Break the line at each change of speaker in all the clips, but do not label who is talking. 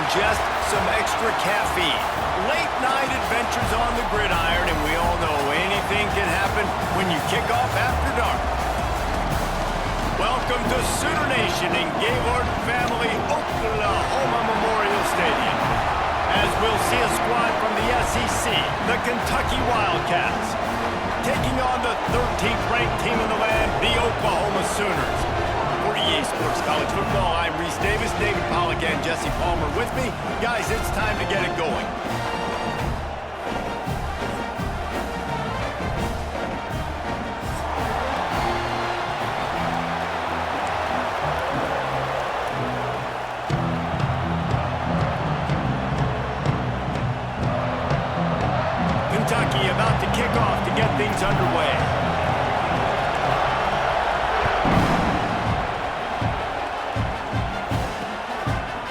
ingest some extra caffeine. Late night adventures on the gridiron, and we all know anything can happen when you kick off after dark. Welcome to Sooner Nation in Gaylord Family Oklahoma Memorial Stadium, as we'll see a squad from the SEC, the Kentucky Wildcats, taking on the 13th ranked team in the land, the Oklahoma Sooners. For EA Sports College Football, I'm Reese Davis, David Pollack, and Jesse Palmer with me. Guys, it's time to get it going. Kentucky about to kick off to get things underway.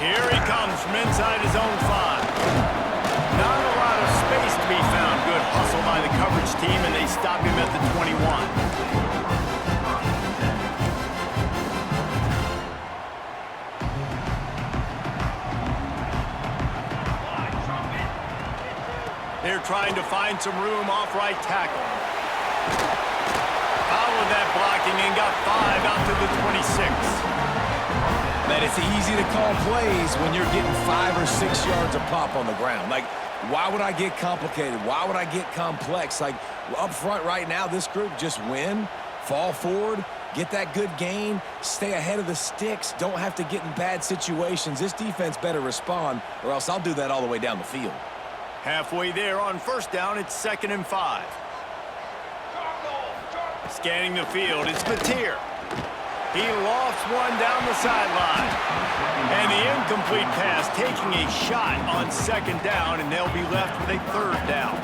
Here he comes from inside his own 5. Not a lot of space to be found. Good hustle by the coverage team, and they stop him at the 21. They're trying to find some room off right tackle. Followed that blocking and got 5 out to the 26.
That it's easy to call plays when you're getting 5 or 6 yards of pop on the ground. Like, why would I get complicated? Why would I get complex? Like, up front right now, this group just win, fall forward, get that good gain, stay ahead of the sticks, don't have to get in bad situations. This defense better respond, or else I'll do that all the way down the field.
Halfway there on first down, it's 2nd and 5. Scanning the field, it's Mateer. He lofts one down the sideline. And the incomplete pass taking a shot on 2nd down, and they'll be left with a 3rd down.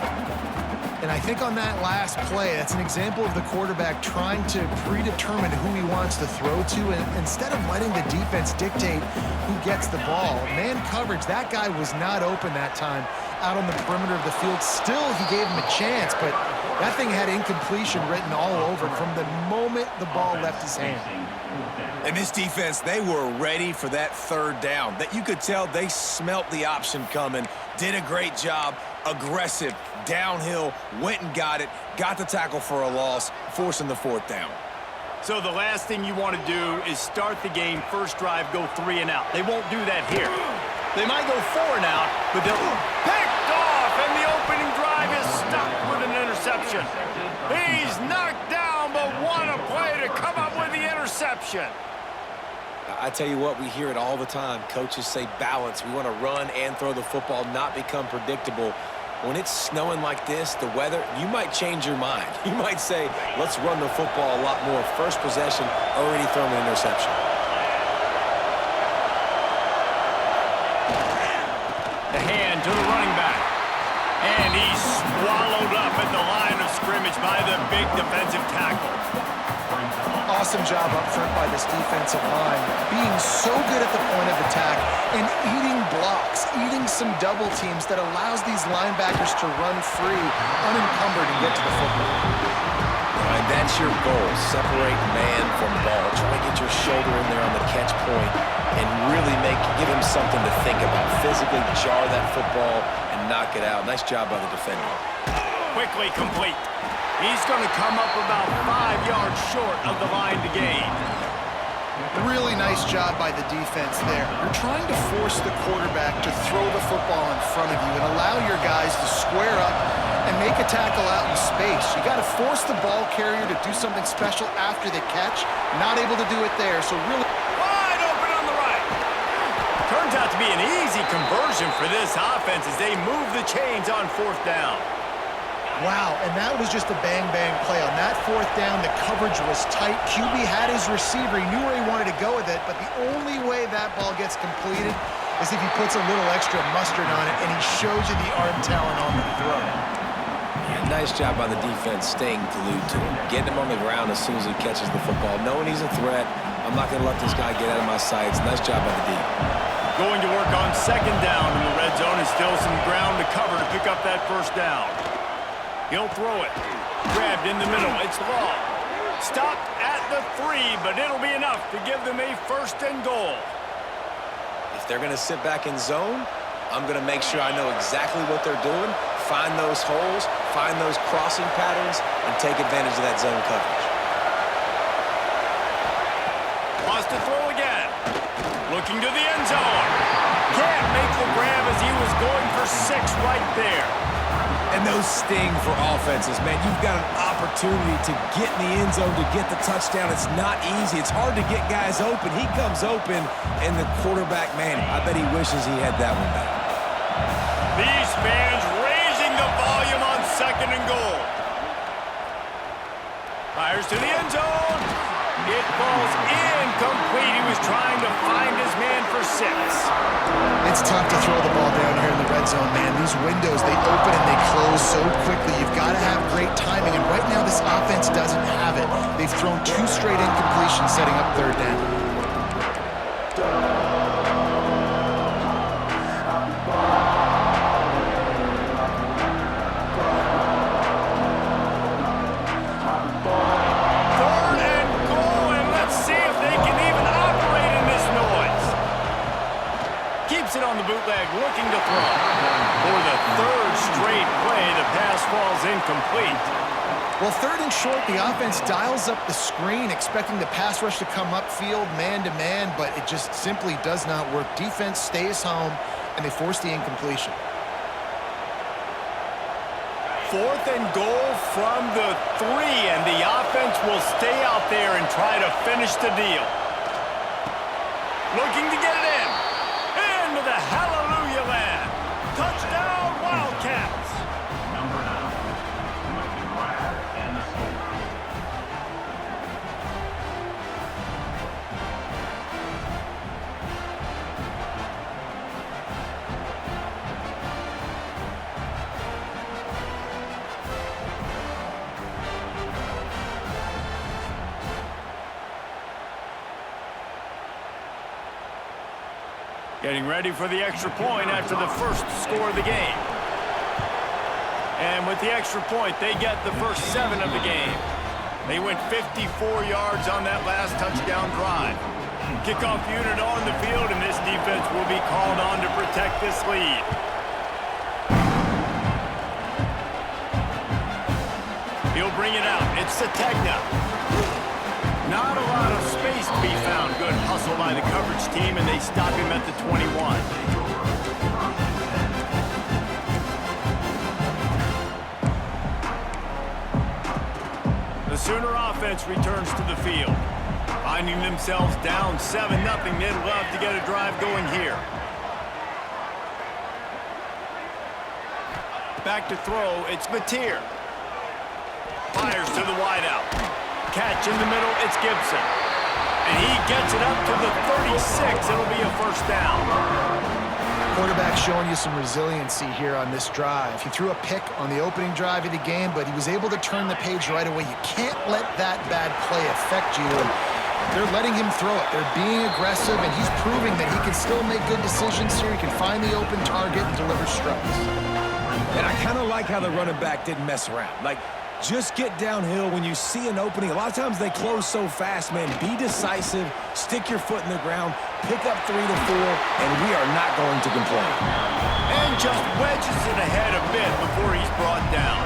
And I think on that last play, that's an example of the quarterback trying to predetermine who he wants to throw to, and instead of letting the defense dictate who gets the ball. Man coverage, that guy was not open that time out on the perimeter of the field. Still, he gave him a chance, but that thing had incompletion written all over it from the moment the ball left his hand.
And this defense, they were ready for that 3rd down. That you could tell they smelt the option coming, did a great job, aggressive, downhill, went and got it, got the tackle for a loss, forcing the 4th down.
So the last thing you want to do is start the game, first drive, go 3 and out. They won't do that here. They might go 4 and out, but they'll picked off, and the opening drive is stopped with an interception. He's knocked down, but what a play to come up with the interception.
I tell you what, we hear it all the time. Coaches say balance. We want to run and throw the football, not become predictable. When it's snowing like this, the weather, you might change your mind. You might say, let's run the football a lot more. First possession, already thrown an interception.
The hand to the running back. And he's swallowed up at the line of scrimmage by the big defensive tackle.
Awesome job up front by this defensive line, being so good at the point of attack and eating blocks, eating some double teams that allows these linebackers to run free, unencumbered, and get to the football.
And that's your goal. Separate man from ball. Try to get your shoulder in there on the catch point and really give him something to think about. Physically jar that football and knock it out. Nice job by the defender.
Quickly complete. He's going to come up about 5 yards short of the line to gain.
Really nice job by the defense there. You're trying to force the quarterback to throw the football in front of you and allow your guys to square up and make a tackle out in space. You got to force the ball carrier to do something special after the catch. Not able to do it there, so really...
Wide open on the right. Turns out to be an easy conversion for this offense as they move the chains on 4th down.
Wow, and that was just a bang-bang play. On that 4th down, the coverage was tight. QB had his receiver. He knew where he wanted to go with it, but the only way that ball gets completed is if he puts a little extra mustard on it, and he shows you the arm talent on the throw.
Yeah, nice job by the defense staying glued to him, getting him on the ground as soon as he catches the football, knowing he's a threat. I'm not going to let this guy get out of my sights. Nice job by the D.
Going to work on 2nd down in the red zone, and still some ground to cover to pick up that 1st down. He'll throw it. Grabbed in the middle. It's long. Stopped at the 3, but it'll be enough to give them a 1st and goal.
they're going to sit back in zone, I'm going to make sure I know exactly what they're doing, find those holes, find those crossing patterns, and take advantage of that zone coverage.
Wants to throw again. Looking to the end zone. Can't make the grab as he was going for 6 right there.
And those sting for offenses, man. You've got an opportunity to get in the end zone, to get the touchdown. It's not easy. It's hard to get guys open. He comes open, and the quarterback, man, I bet he wishes he had that one back.
These fans raising the volume on 2nd and goal. Fires to the end zone. It falls incomplete. He was trying to find his man for 6.
It's tough to throw the ball down here in the red zone, man. These windows, they open and they close so quickly. You've got to have great timing, and right now this offense doesn't have it. They've thrown 2 straight incompletions setting up 3rd down.
Bootleg looking to throw. For the 3rd straight play, the pass falls incomplete.
Well, 3rd and short, the offense dials up the screen, expecting the pass rush to come upfield man-to-man, but it just simply does not work. Defense stays home, and they force the incompletion.
4th and goal from the 3, and the offense will stay out there and try to finish the deal. Looking to get it in. Into the hallelujah land. Touchdown, Wildcats. Number 9. Getting ready for the extra point after the first score of the game. And with the extra point, they get the first 7 of the game. They went 54 yards on that last touchdown drive. Kickoff unit on the field, and this defense will be called on to protect this lead. He'll bring it out. It's Sategna. Not a lot of space to be found. Good hustle by the coverage team, and they stop him at the 21. The Sooner offense returns to the field. Finding themselves down 7-0, they'd love to get a drive going here. Back to throw, it's Mateer. Fires to the wideout. Catch in the middle, it's Gibson. And he gets it up to the 36. It'll be a first down.
Quarterback showing you some resiliency here on this drive. He threw a pick on the opening drive of the game, but he was able to turn the page right away. You can't let that bad play affect you. And they're letting him throw it. They're being aggressive, and he's proving that he can still make good decisions here. He can find the open target and deliver strikes.
And I kind of like how the running back didn't mess around. Like, just get downhill when you see an opening. A lot of times they close so fast, man. Be decisive, stick your foot in the ground, pick up 3 to 4, and we are not going to complain.
And just wedges it ahead a bit before he's brought down.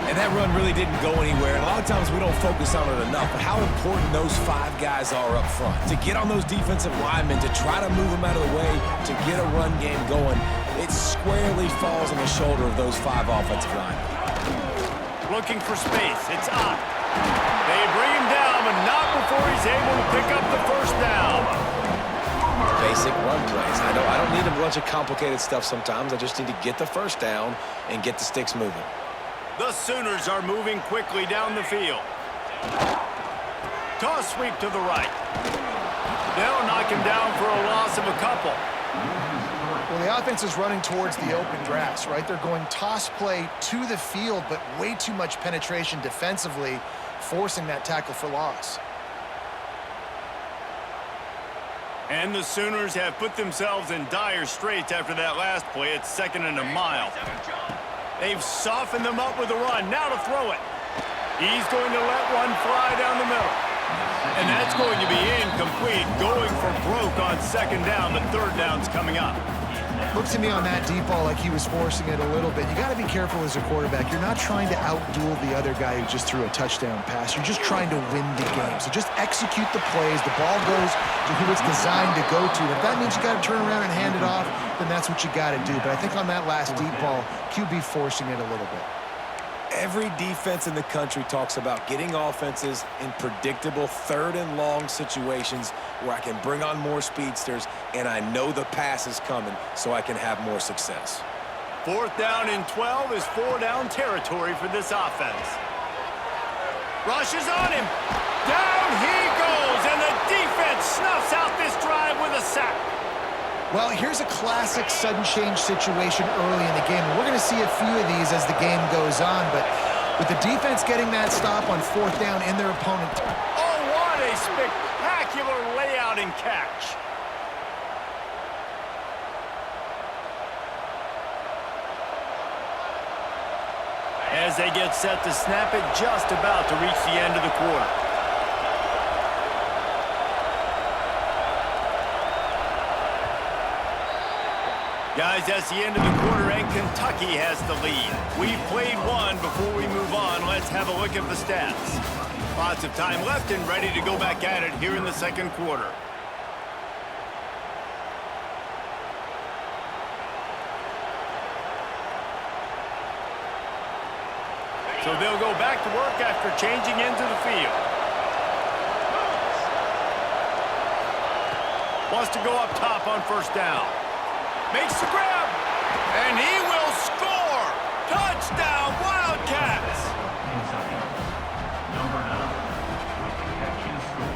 And that run really didn't go anywhere. And a lot of times we don't focus on it enough, but how important those 5 guys are up front. To get on those defensive linemen, to try to move them out of the way, to get a run game going, it squarely falls on the shoulder of those 5 offensive linemen.
Looking for space. It's up. They bring him down, but not before he's able to pick up the first down.
Basic run plays. I don't need a bunch of complicated stuff sometimes. I just need to get the first down and get the sticks moving.
The Sooners are moving quickly down the field. Toss sweep to the right. They'll knock him down for a loss of a couple.
Well, the offense is running towards the open grass, right? They're going toss play to the field, but way too much penetration defensively, forcing that tackle for loss.
And the Sooners have put themselves in dire straits after that last play. It's 2nd and a mile. They've softened them up with a run. Now to throw it. He's going to let one fly down the middle. And that's going to be incomplete, going for broke on second down, but third down's coming up.
Looked to me on that deep ball like he was forcing it a little bit. You got to be careful as a quarterback. You're not trying to outduel the other guy who just threw a touchdown pass. You're just trying to win the game. So just execute the plays. The ball goes to who it's designed to go to. If that means you got to turn around and hand it off, then that's what you got to do. But I think on that last deep ball, QB forcing it a little bit.
Every defense in the country talks about getting offenses in predictable third and long situations where I can bring on more speedsters and I know the pass is coming so I can have more success.
4th down and 12 is 4-down territory for this offense. Rushes on him. Down he goes, and the defense snuffs out this drive with a sack.
Well, here's a classic sudden change situation early in the game. We're going to see a few of these as the game goes on, but with the defense getting that stop on 4th down in their opponent.
Oh, what a spectacular layout and catch. As they get set to snap it, just about to reach the end of the quarter. Guys, that's the end of the quarter, and Kentucky has the lead. We've played one. Before we move on, let's have a look at the stats. Lots of time left and ready to go back at it here in the second quarter. So they'll go back to work after changing into the field. Wants to go up top on 1st down. Makes the grab, and he will score! Touchdown, Wildcats!
Number 9, with the catch and score.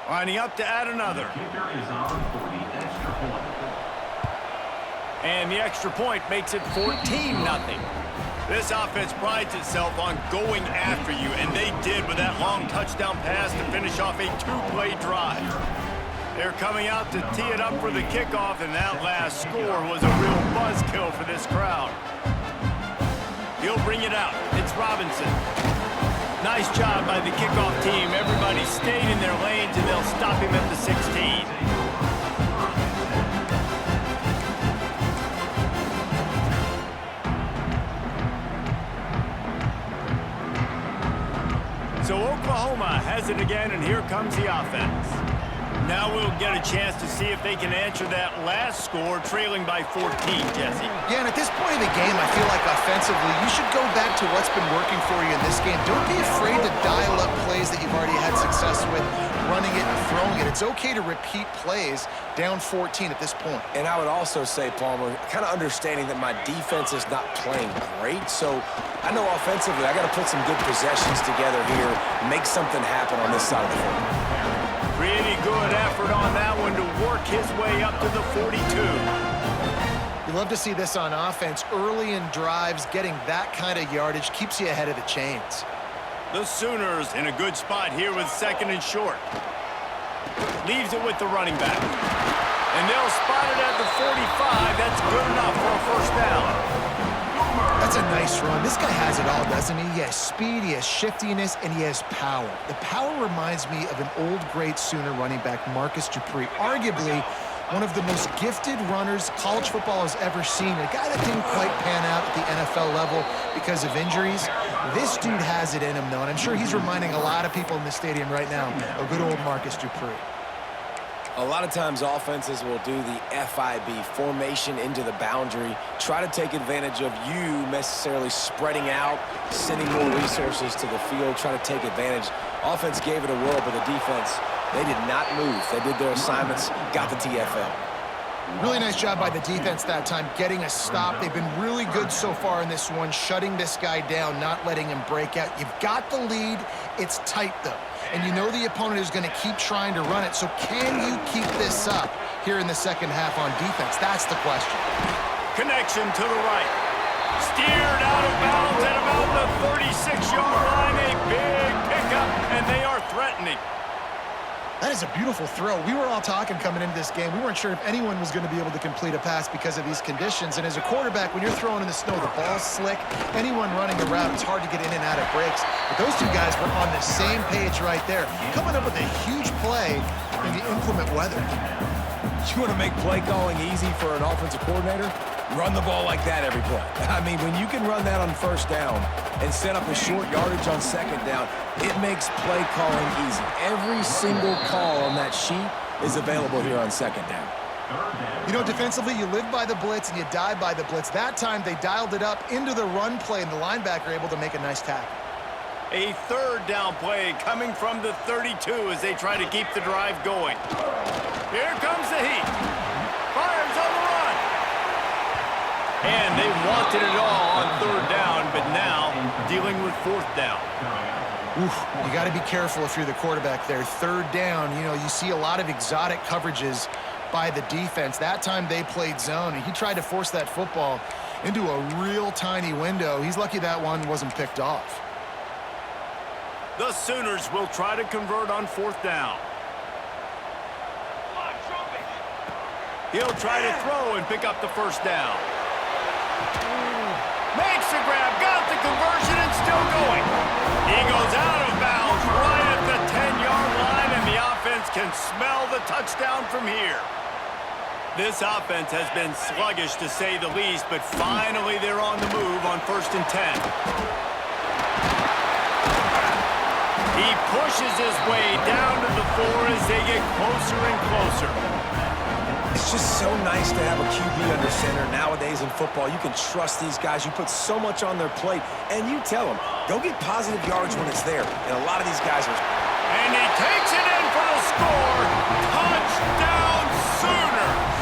Lining up to add another.
Kicker is on for the extra point.
And the extra point makes it 14-0. This offense prides itself on going after you, and they did with that long touchdown pass to finish off a 2-play drive. They're coming out to tee it up for the kickoff, and that last score was a real buzzkill for this crowd. He'll bring it out. It's Robinson. Nice job by the kickoff team. Everybody stayed in their lanes, and they'll stop him at the 16. So Oklahoma has it again, and here comes the offense. Now we'll get a chance to see if they can answer that last score, trailing by 14, Jesse.
Yeah, and at this point in the game, I feel like offensively, you should go back to what's been working for you in this game. Don't be afraid to dial up plays that you've already had success with, running it and throwing it. It's okay to repeat plays down 14 at this point.
And I would also say, Palmer, kind of understanding that my defense is not playing great, so I know offensively I got to put some good possessions together here, make something happen on this side of the football.
Pretty good effort on that one to work his way up to the 42.
You love to see this on offense. Early in drives, getting that kind of yardage keeps you ahead of the chains.
The Sooners in a good spot here with 2nd and short. Leaves it with the running back. And they'll spot it at the 45. That's good enough for a 1st down.
That's a nice run. This guy has it all, doesn't he? He has speed, he has shiftiness, and he has power. The power reminds me of an old, great Sooner running back, Marcus Dupree. Arguably one of the most gifted runners college football has ever seen. A guy that didn't quite pan out at the NFL level because of injuries. This dude has it in him, though, and I'm sure he's reminding a lot of people in the stadium right now of good old Marcus Dupree.
A lot of times offenses will do the FIB, formation into the boundary, try to take advantage of you necessarily spreading out, sending more resources to the field, try to take advantage. Offense gave it a whirl, but the defense, they did not move. They did their assignments, got the TFL.
Really nice job by the defense that time, getting a stop. They've been really good so far in this one, shutting this guy down, not letting him break out. You've got the lead. It's tight, though. And you know the opponent is going to keep trying to run it. So can you keep this up here in the second half on defense? That's the question.
Connection to the right. Steered out of bounds at about the 36-yard line. A big pickup, and they are threatening.
That is a beautiful throw. We were all talking coming into this game. We weren't sure if anyone was going to be able to complete a pass because of these conditions. And as a quarterback, when you're throwing in the snow, the ball's slick. Anyone running a route, it's hard to get in and out of breaks. But those two guys were on the same page right there, coming up with a huge play in the inclement weather.
You want to make play calling easy for an offensive coordinator? Run the ball like that every play. I mean, when you can run that on first down and set up a short yardage on second down, it makes play calling easy. Every single call on that sheet is available here on second down.
You know, defensively, you live by the blitz and you die by the blitz. That time, they dialed it up into the run play, and the linebacker able to make a nice tackle.
A third down play coming from the 32 as they try to keep the drive going. Here comes the heat. Fires on the run. And they wanted it all on third down, but now dealing with fourth down.
Oof, you got to be careful if you're the quarterback there. Third down, you know, you see a lot of exotic coverages by the defense. That time they played zone, and he tried to force that football into a real tiny window. He's lucky that one wasn't picked off.
The Sooners will try to convert on fourth down. He'll try to throw and pick up the first down. Makes the grab, got the conversion, and still going. He goes out of bounds right at the 10-yard line, and the offense can smell the touchdown from here. This offense has been sluggish, to say the least, but finally they're on the move on 1st and 10. He pushes his way down to the 4 as they get closer and closer.
It's just so nice to have a QB under center. Nowadays in football, you can trust these guys. You put so much on their plate, and you tell them, go get positive yards when it's there. And a lot of these guys are...
And he takes it in for the score. Touchdown, Sooners!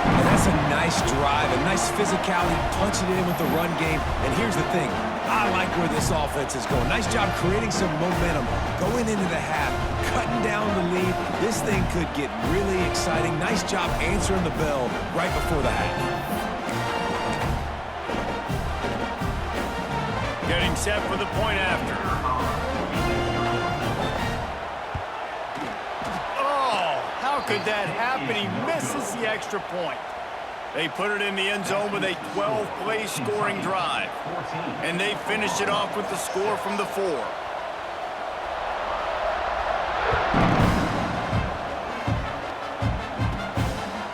And that's a nice drive, a nice physicality, punching it in with the run game. And here's the thing. I like where this offense is going. Nice job creating some momentum, going into the half, cutting down the lead. This thing could get really exciting. Nice job answering the bell right before the half.
Getting set for the point after. Oh, how could that happen? He misses the extra point. They put it in the end zone with a 12-play scoring drive. And they finish it off with the score from the 4.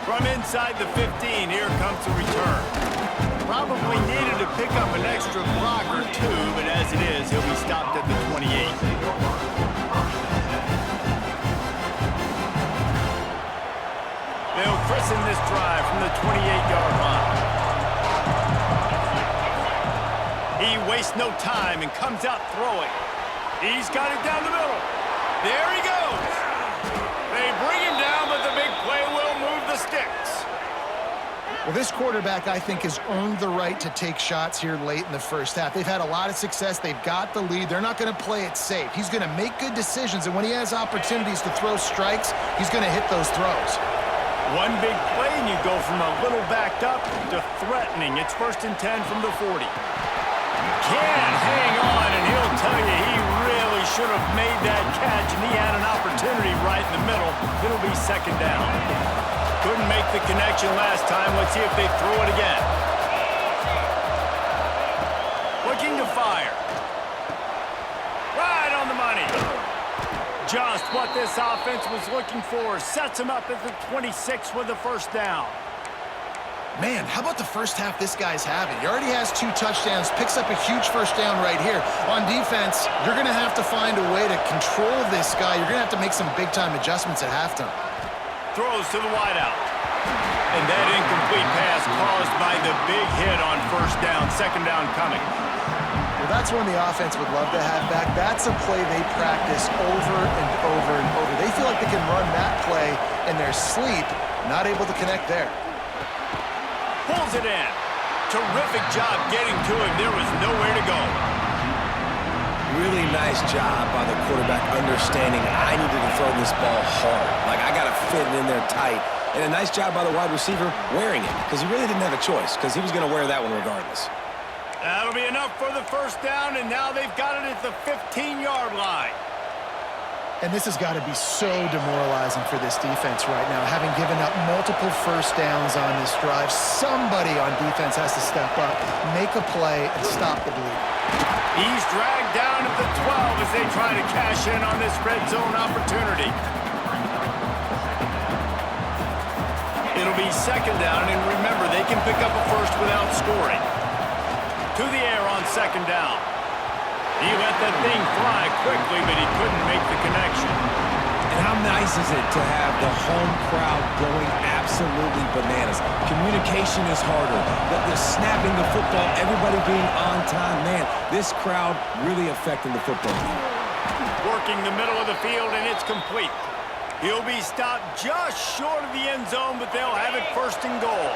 From inside the 15, here comes the return. Probably needed to pick up an extra block or two, but as it is, he'll be stopped at the 28. They'll christen this drive from the 28-yard line. He wastes no time and comes out throwing. He's got it down the middle. There he goes. They bring him down, but the big play will move the sticks.
Well, this quarterback, I think, has earned the right to take shots here late in the first half. They've had a lot of success. They've got the lead. They're not going to play it safe. He's going to make good decisions, and when he has opportunities to throw strikes, he's going to hit those throws.
One big play, and you go from a little backed up to threatening. It's 1st and 10 from the 40. Can't hang on, and he'll tell you he really should have made that catch, and he had an opportunity right in the middle. It'll be 2nd down. Couldn't make the connection last time. Let's see if they throw it again. Looking to fire. Right on the money. Just what this offense was looking for. Sets him up at the 26 with the 1st down.
Man, how about the first half this guy's having? He already has 2 touchdowns, picks up a huge 1st down right here. On defense, you're going to have to find a way to control this guy. You're going to have to make some big-time adjustments at halftime.
Throws to the wideout. And that incomplete pass caused by the big hit on 1st down. 2nd down coming.
Well, that's one the offense would love to have back. That's a play they practice over and over and over. They feel like they can run that play in their sleep, not able to connect there.
Pulls it in. Terrific job getting to him. There was nowhere to go.
Really nice job by the quarterback understanding I needed to throw this ball hard. Like, I got to fit it in there tight. And a nice job by the wide receiver wearing it, because he really didn't have a choice, because he was going to wear that one regardless.
That'll be enough for the first down, and now they've got it at the 15-yard line.
And this has got to be so demoralizing for this defense right now, having given up multiple first downs on this drive. Somebody on defense has to step up, make a play, and stop the bleed.
He's dragged down at the 12 as they try to cash in on this red zone opportunity. It'll be second down, and remember, they can pick up a first without scoring. To the air on second down. He let that thing fly quickly, but he couldn't make the connection.
And how nice is it to have the home crowd going absolutely bananas? Communication is harder. The snapping the football, everybody being on time. Man, this crowd really affecting the football game.
Working the middle of the field, and it's complete. He'll be stopped just short of the end zone, but they'll have it first and goal.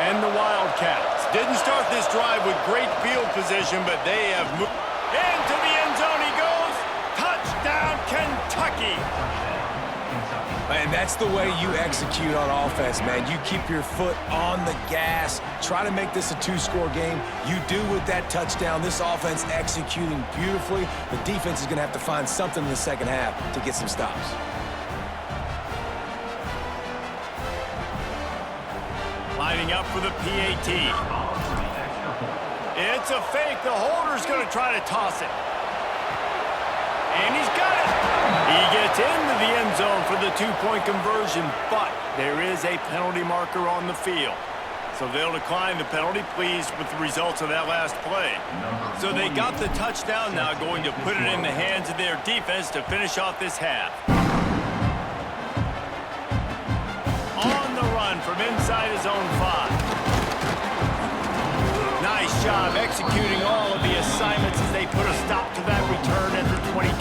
And the Wildcats didn't start this drive with great field position, but they have moved. Into the end zone he goes. Touchdown, Kentucky.
And that's the way you execute on offense, man. You keep your foot on the gas. Try to make this a two-score game. You do with that touchdown. This offense executing beautifully. The defense is going to have to find something in the second half to get some stops.
Lining up for the PAT. It's a fake. The holder's going to try to toss it. And he's got it. He gets into the end zone for the two-point conversion, but there is a penalty marker on the field. So they'll decline the penalty, pleased with the results of that last play. So they got the touchdown, now going to put it in the hands of their defense to finish off this half. On the run from inside his own 5. Nice job executing all of the assignments as they put a stop to that return at the 22.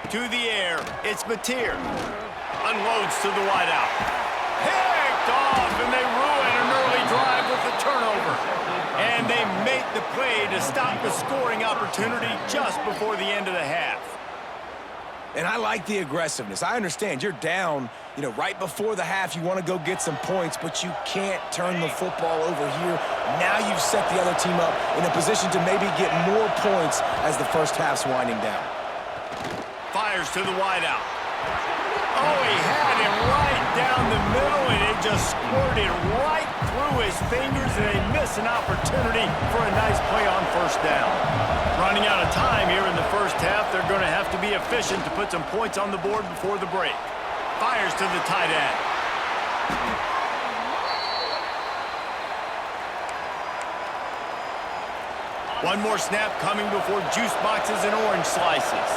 To the air, it's Mateer. Unloads to the wideout. Picked off, and they ruin an early drive with the turnover. And they make the play to stop the scoring opportunity just before the end of the half.
And I like the aggressiveness. I understand you're down, right before the half. You want to go get some points, but you can't turn the football over here. Now you've set the other team up in a position to maybe get more points as the first half's winding down.
Fires to the wideout. Oh, he had him right down the middle, and it just squirted right through his fingers, and they miss an opportunity for a nice play on first down. Running out of time here in the first half, they're going to have to be efficient to put some points on the board before the break. Fires to the tight end. One more snap coming before juice boxes and orange slices.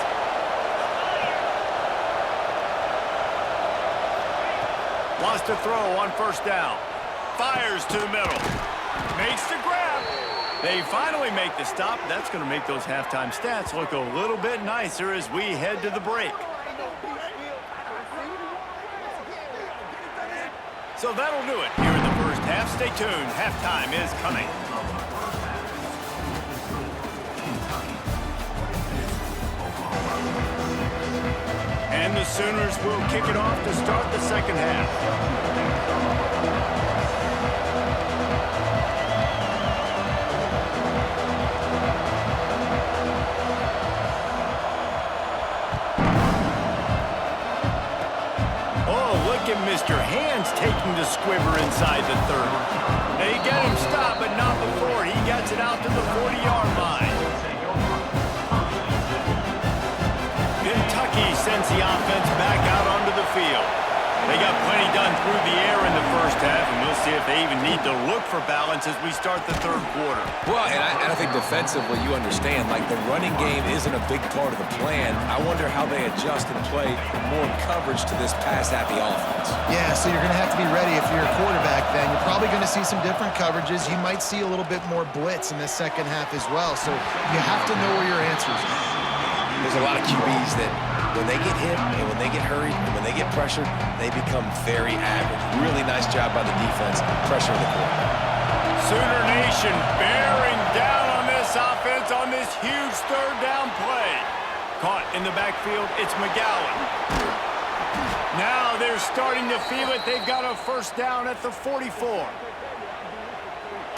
Wants to throw on first down. Fires to the middle. Makes the grab. They finally make the stop. That's going to make those halftime stats look a little bit nicer as we head to the break. So that'll do it here in the first half. Stay tuned. Halftime is coming. And the Sooners will kick it off to start the second half. Mr. Hands taking the squibber inside the 30. They get him stopped, but not before he gets it out to the 40-yard line. Kentucky sends the offense back out onto the field. They got plenty done through the air in the first half, and we'll see if they even need to look for balance as we start the third quarter.
Well, and I think defensively, you understand, the running game isn't a big part of the plan. I wonder how they adjust and play more coverage to this pass-happy offense.
Yeah, so you're going to have to be ready if you're a quarterback then. You're probably going to see some different coverages. You might see a little bit more blitz in the second half as well, so you have to know where your answers are.
There's a lot of QBs that when they get hit and when they get hurried and when they get pressured, they become very average. Really nice job by the defense pressuring the quarterback.
Sooner Nation bearing down on this this offense on this huge third down play. Caught in the backfield, it's McGowan. Now they're starting to feel it. They've got a first down at the 44.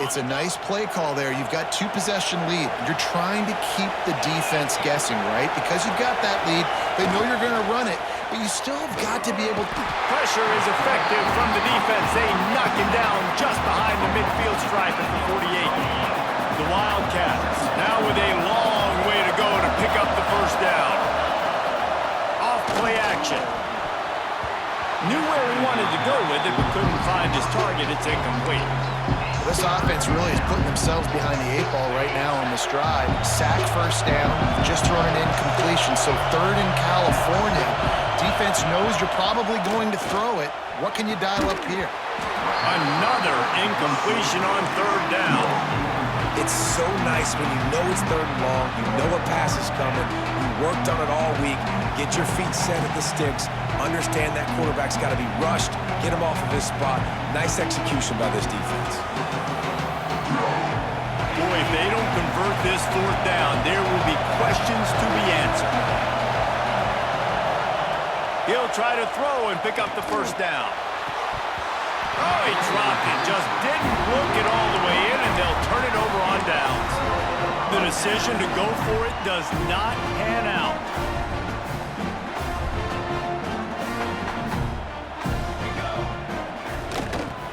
It's a nice play call there. You've got 2-possession lead. You're trying to keep the defense guessing, right? Because you've got that lead, they know you're going to run it, but you still have got to be able to...
Pressure is effective from the defense. They knock him down just behind the midfield stripe at the 48. The Wildcats now with a long way to go to pick up the first down. Off play action. Knew where he wanted to go with it, but couldn't find his target. It's incomplete.
This offense really is putting themselves behind the 8 ball right now on this drive. Sack first down, just thrown an incompletion, so third in California. Defense knows you're probably going to throw it. What can you dial up here?
Another incompletion on third down.
It's so nice when you know it's third and long, you know a pass is coming, you worked on it all week, get your feet set at the sticks, understand that quarterback's got to be rushed, get him off of his spot. Nice execution by this defense.
Boy, if they don't convert this fourth down, there will be questions to be answered. He'll try to throw and pick up the first down. Oh, he dropped it. Just didn't look it all the way in, and they'll turn it over on downs. The decision to go for it does not pan out.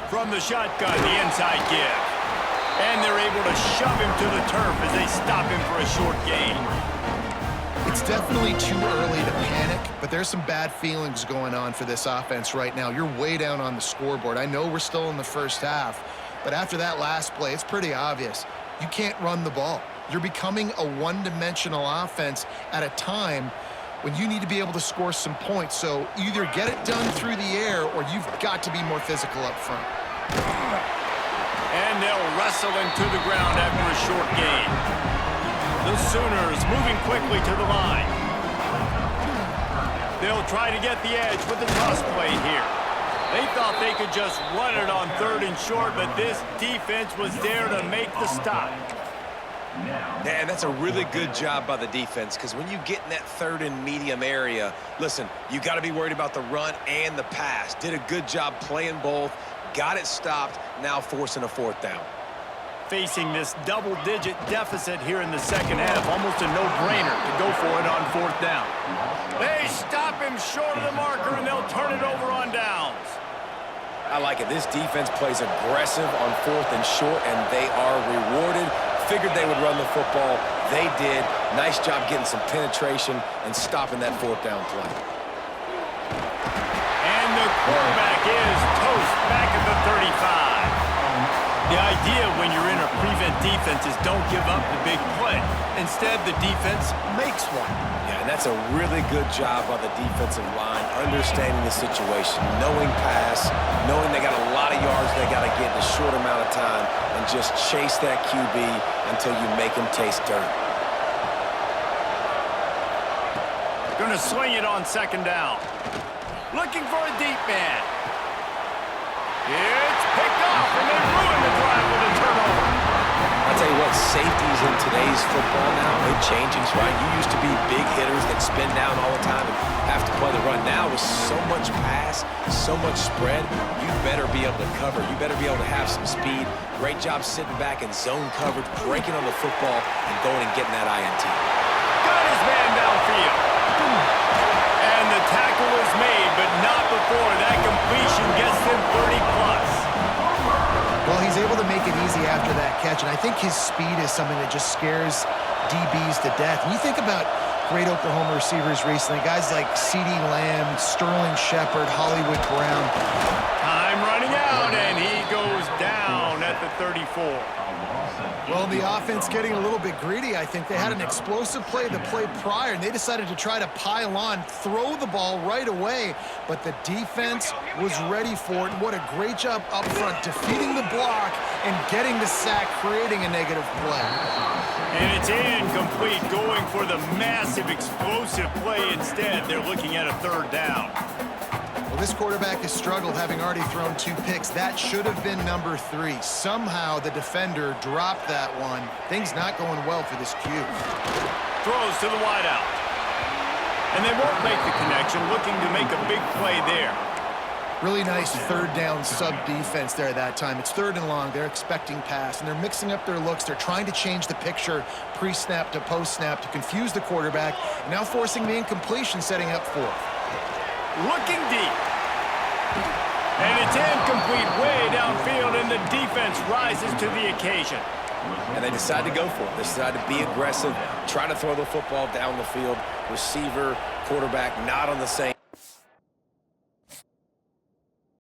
From the shotgun, the inside give. And they're able to shove him to the turf as they stop him for a short gain.
It's definitely too early to panic, but there's some bad feelings going on for this offense right now. You're way down on the scoreboard. I know we're still in the first half, but after that last play, it's pretty obvious. You can't run the ball. You're becoming a one-dimensional offense at a time when you need to be able to score some points. So either get it done through the air or you've got to be more physical up front.
And they'll wrestle him to the ground after a short gain. The Sooners moving quickly to the line. They'll try to get the edge with the toss play here. They thought they could just run it on third and short, but this defense was there to make the stop.
Yeah, and that's a really good job by the defense, because when you get in that third and medium area, listen, you got to be worried about the run and the pass. Did a good job playing both, got it stopped, now forcing a fourth down.
Facing this double-digit deficit here in the second half, almost a no-brainer to go for it on fourth down. They stop him short of the marker, and they'll turn it over on downs.
I like it. This defense plays aggressive on fourth and short, and they are rewarded. Figured they would run the football. They did. Nice job getting some penetration and stopping that fourth down play.
And the quarterback is toast back at the 35. The idea when you're in a prevent defense is don't give up the big play. Instead, the defense makes one.
Yeah, and that's a really good job by the defensive line, understanding the situation, knowing pass, knowing they got a lot of yards they got to get in a short amount of time, and just chase that QB until you make him taste dirt.
Going to swing it on second down. Looking for a deep man. It's picked off, and they ruin the drive with a turnover.
I'll tell you what, safeties in today's football now, they're changing, right? You used to be big hitters that spin down all the time and have to play the run. Now with so much pass, so much spread, you better be able to cover. You better be able to have some speed. Great job sitting back in zone coverage, breaking on the football, and going and getting that INT.
Got his man downfield. And the tackle is made, but not before that completion gets them 30-plus.
Well, he's able to make it easy after that catch, and I think his speed is something that just scares DBs to death. And you think about great Oklahoma receivers recently, guys like CeeDee Lamb, Sterling Shepard, Hollywood Brown.
Time running out, and he goes down at the 34.
Well, the offense getting a little bit greedy, I think. They had an explosive play the play prior, and they decided to try to pile on, throw the ball right away, but the defense was ready for it. What a great job up front, defeating the block and getting the sack, creating a negative play.
And it's incomplete, going for the massive explosive play instead. They're looking at a third down.
Well, This quarterback has struggled, having already thrown 2 picks. That should have been number 3. Somehow the defender dropped that one. Things not going well for this Q.
Throws to the wideout. And they won't make the connection, looking to make a big play there.
Really nice third down sub defense there that time. It's 3rd and long. They're expecting pass, and they're mixing up their looks. They're trying to change the picture pre-snap to post-snap to confuse the quarterback, now forcing the incompletion, setting up 4th.
Looking deep. And it's incomplete way downfield, and the defense rises to the occasion.
And they decide to go for it. They decide to be aggressive, try to throw the football down the field. Receiver, quarterback, not on the same.